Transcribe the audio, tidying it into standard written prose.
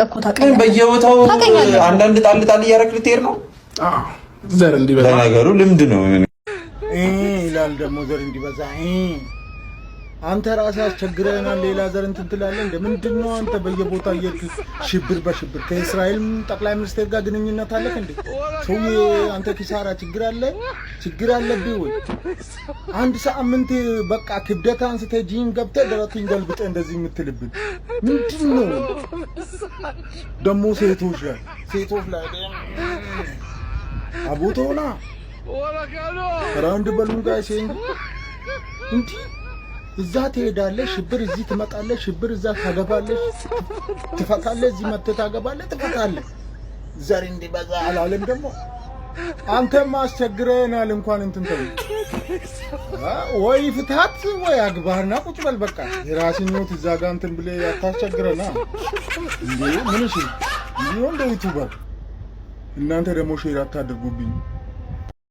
እኮ ታውቃለህ በየቦታው አንዳንድ ጣል እያደረግህ ልትሄድ ነው ዘር እንዲበዛ ነገሩ ልምድ ነው ይላል ደግሞ ዘር እንዲበዛ አንተ ራስህ አስቸግረናል ሌላ ዘር እንትን ትላለህ እንደ ምንድነው አንተ በየቦታው ሽብር በሽብር ከእስራኤል ጠቅላይ ሚኒስትር ጋር ግንኙነት አለህ እንዴ ሰውዬ አንተ ኪሳራ ችግር አለብህ ወይ አንድ ሳምንት በቃ ክብደት አንስተህ ጂም ገብተህ ደረትህን ገልብጠህ እንደዚህ የምትልብን ምንድነው ደግሞ ሴቶች ላይ አቦቶና ራውንድ በሉን ጋር ሲንግ እንዴ እዛ ትሄዳለሽ ሽብር እዚህ ትመጣለሽ ሽብር እዛ ታገባለሽ ትፈታለሽ እዚህ መተህ ታገባለሽ ትፈታለሽ ዘር እንዲበዛ አላለም ደግሞ አንተም አስቸግረናል እንኳን እንትን ተው ወይ ፍታት ወይ አግባህና ቁጭ በል በቃ የራስህን ህይወት እዛ ጋር እንትን ብለህ አታስቸግረና እንዴ ምን እሺ ይሁን ዩቲዩበር እናንተ ደግሞ ሼር አታድርጉብኝ